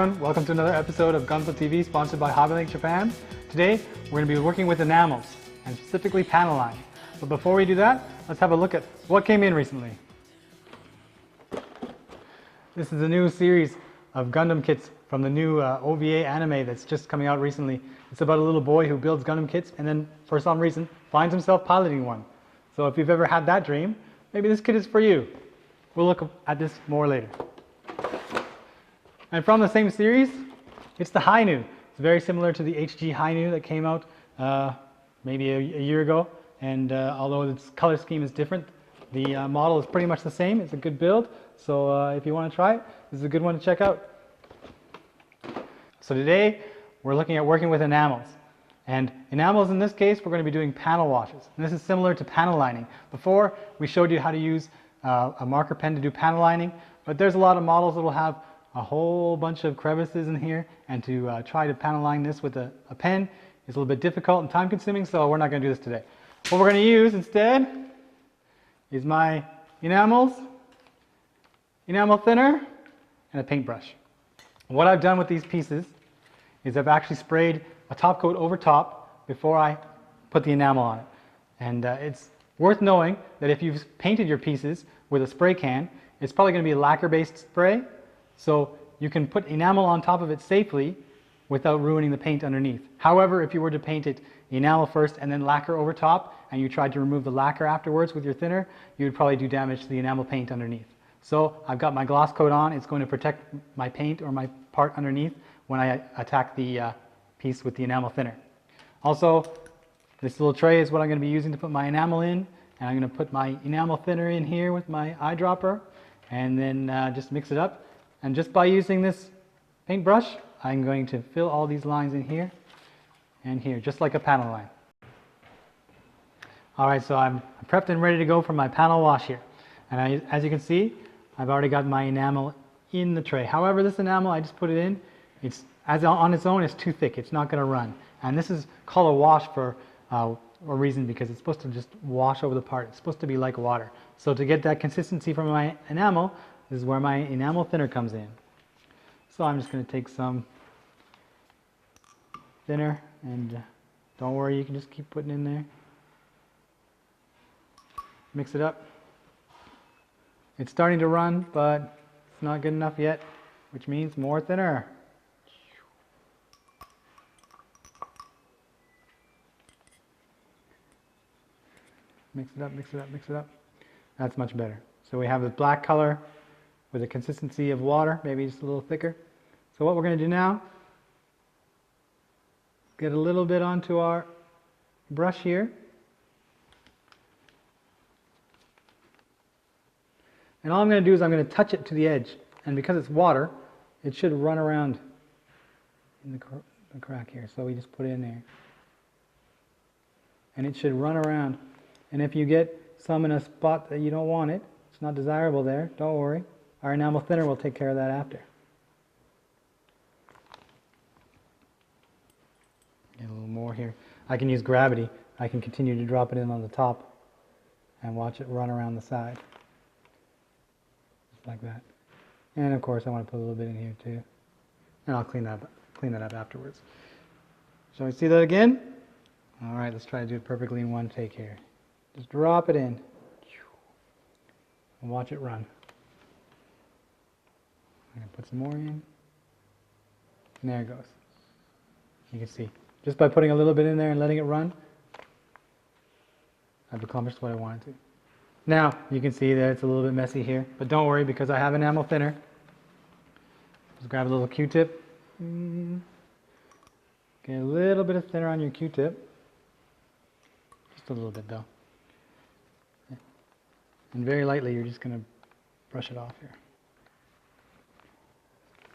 everyone, welcome to another episode of Gunpla TV sponsored by HobbyLink Japan. Today we're going to be working with enamels and specifically panel line. But before we do that, let's have a look at what came in recently. This is a new series of Gundam kits from the new OVA anime that's just coming out recently. It's about a little boy who builds Gundam kits and then for some reason finds himself piloting one. So if you've ever had that dream, maybe this kit is for you. We'll look at this more later. And from the same series, it's the Hainu. It's very similar to the HG Hainu that came out maybe a year ago. And although its color scheme is different, the model is pretty much the same. It's a good build. So if you want to try it, this is a good one to check out. So today, we're looking at working with enamels. And enamels in this case, we're going to be doing panel washes. And this is similar to panel lining. Before, we showed you how to use a marker pen to do panel lining. But there's a lot of models that will have a whole bunch of crevices in here, and to try to panel line this with a pen is a little bit difficult and time consuming, so we're not going to do this today. What we're going to use instead is my enamels, enamel thinner, and a paintbrush. What I've done with these pieces is I've actually sprayed a top coat over top before I put the enamel on it. And it's worth knowing that if you've painted your pieces with a spray can, it's probably going to be a lacquer-based spray. So you can put enamel on top of it safely without ruining the paint underneath. However, if you were to paint it enamel first and then lacquer over top, and you tried to remove the lacquer afterwards with your thinner, you would probably do damage to the enamel paint underneath. So I've got my gloss coat on. It's going to protect my paint or my part underneath when I attack the piece with the enamel thinner. Also, this little tray is what I'm going to be using to put my enamel in, and I'm going to put my enamel thinner in here with my eyedropper, and then just mix it up. And just by using this paintbrush, I'm going to fill all these lines in here and here, just like a panel line. Alright, so I'm prepped and ready to go for my panel wash here. And as you can see, I've already got my enamel in the tray. However, this enamel, I just put it in. It's on its own, it's too thick. It's not going to run. And this is called a wash for a reason, because it's supposed to just wash over the part. It's supposed to be like water. So to get that consistency from my enamel, this is where my enamel thinner comes in. So I'm just going to take some thinner, and don't worry, you can just keep putting in there. Mix it up. It's starting to run, but it's not good enough yet, which means more thinner. Mix it up, mix it up, mix it up. That's much better. So we have the black color with a consistency of water, maybe just a little thicker. So what we're going to do now, get a little bit onto our brush here. And all I'm going to do is I'm going to touch it to the edge. And because it's water, it should run around in the crack here. So we just put it in there. And it should run around. And if you get some in a spot that you don't want it, it's not desirable there, don't worry. Our enamel thinner will take care of that after. Get a little more here. I can use gravity. I can continue to drop it in on the top and watch it run around the side. Just like that. And of course I want to put a little bit in here too. And I'll clean that up afterwards. Shall we see that again? Alright, let's try to do it perfectly in one take here. Just drop it in. And watch it run. I'm going to put some more in. And there it goes. You can see. Just by putting a little bit in there and letting it run, I've accomplished what I wanted to. Now, you can see that it's a little bit messy here, but don't worry because I have enamel thinner. Just grab a little Q-tip. Get a little bit of thinner on your Q-tip. Just a little bit though. And very lightly, you're just going to brush it off here.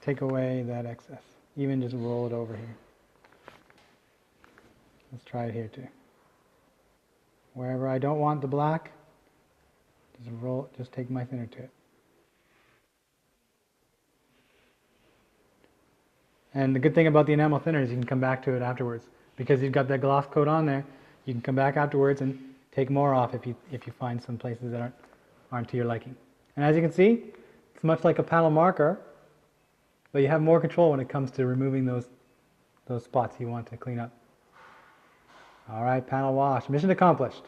Take away that excess. Even just roll it over here. Let's try it here too. Wherever I don't want the black, just take my thinner to it. And the good thing about the enamel thinner is you can come back to it afterwards. Because you've got that gloss coat on there, you can come back afterwards and take more off if you find some places that aren't to your liking. And as you can see, it's much like a panel marker. But you have more control when it comes to removing those spots you want to clean up. All right, panel wash, mission accomplished.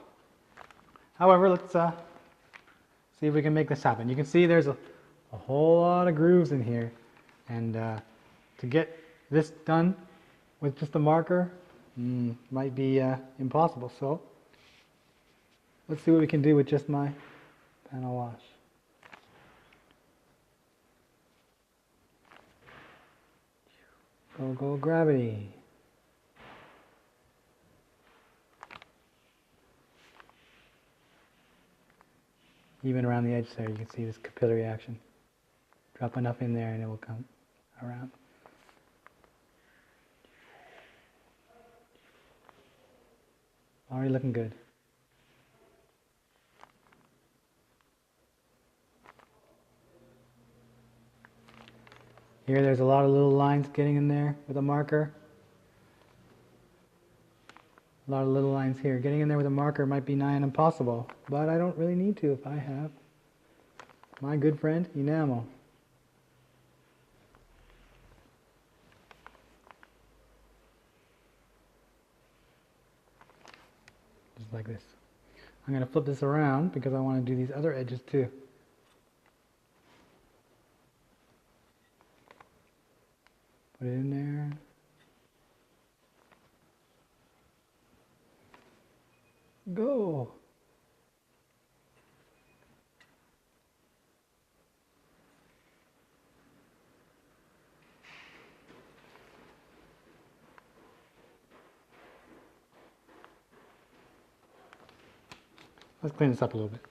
However, let's see if we can make this happen. You can see there's a whole lot of grooves in here, and to get this done with just a marker might be impossible. So let's see what we can do with just my panel wash. Go, go, gravity. Even around the edge there, you can see this capillary action. Drop enough in there and it will come around. Already looking good. Here there's a lot of little lines getting in there with a marker. A lot of little lines here. Getting in there with a marker might be nigh on impossible, but I don't really need to if I have my good friend enamel. Just like this. I'm going to flip this around because I want to do these other edges too. Put it in there. Go. Let's clean this up a little bit.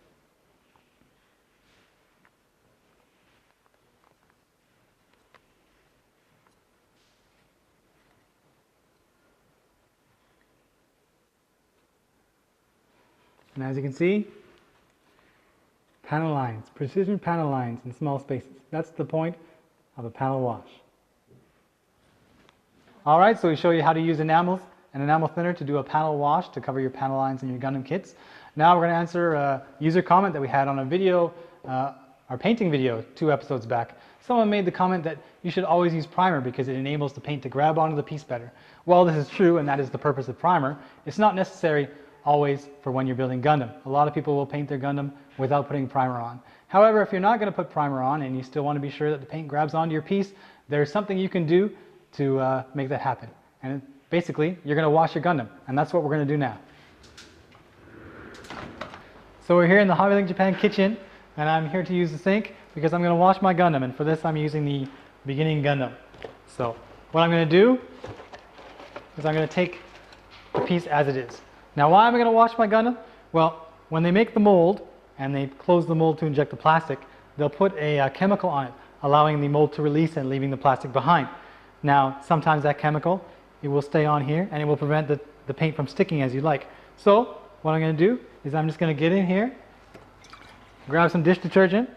And as you can see, panel lines, precision panel lines in small spaces. That's the point of a panel wash. Alright, so we show you how to use enamels and enamel thinner to do a panel wash to cover your panel lines in your Gundam kits. Now we're going to answer a user comment that we had on a video, our painting video 2 episodes back. Someone made the comment that you should always use primer because it enables the paint to grab onto the piece better. Well, this is true, and that is the purpose of primer. It's not necessary always for when you're building Gundam. A lot of people will paint their Gundam without putting primer on. However, if you're not going to put primer on and you still want to be sure that the paint grabs onto your piece, there's something you can do to make that happen. And basically, you're going to wash your Gundam, and that's what we're going to do now. So we're here in the HobbyLink Japan kitchen, and I'm here to use the sink because I'm going to wash my Gundam, and for this I'm using the beginning Gundam. So what I'm going to do is I'm going to take the piece as it is. Now, why am I going to wash my Gundam? Well, when they make the mold and they close the mold to inject the plastic, they'll put a chemical on it, allowing the mold to release and leaving the plastic behind. Now, sometimes that chemical, it will stay on here and it will prevent the paint from sticking as you like. So, what I'm going to do is I'm just going to get in here, grab some dish detergent,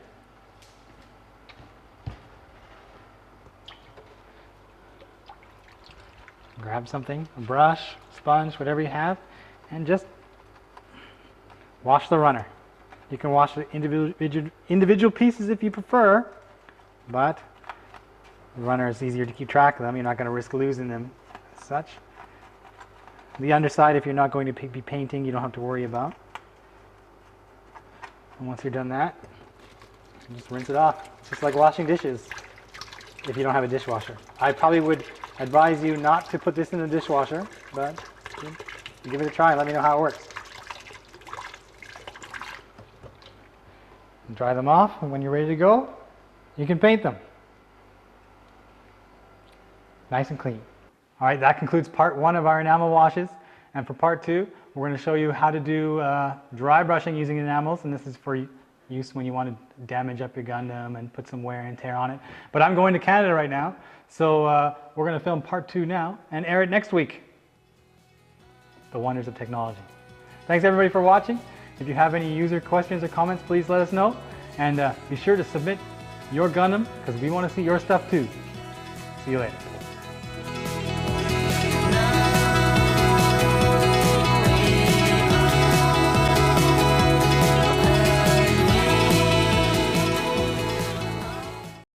grab something, a brush, sponge, whatever you have, and just wash the runner. You can wash the individual pieces if you prefer, but the runner is easier to keep track of them. You're not going to risk losing them as such. The underside, if you're not going to be painting, you don't have to worry about. And once you're done that, you just rinse it off. It's just like washing dishes if you don't have a dishwasher. I probably would advise you not to put this in the dishwasher, but give it a try and let me know how it works. And dry them off, and when you're ready to go, you can paint them. Nice and clean. Alright, that concludes part 1 of our enamel washes, and for part 2 we're going to show you how to do dry brushing using enamels, and this is for use when you want to damage up your Gundam and put some wear and tear on it. But I'm going to Canada right now, so we're going to film part 2 now and air it next week. The wonders of technology. Thanks everybody for watching. If you have any user questions or comments, please let us know, and be sure to submit your Gundam because we want to see your stuff too. See you later.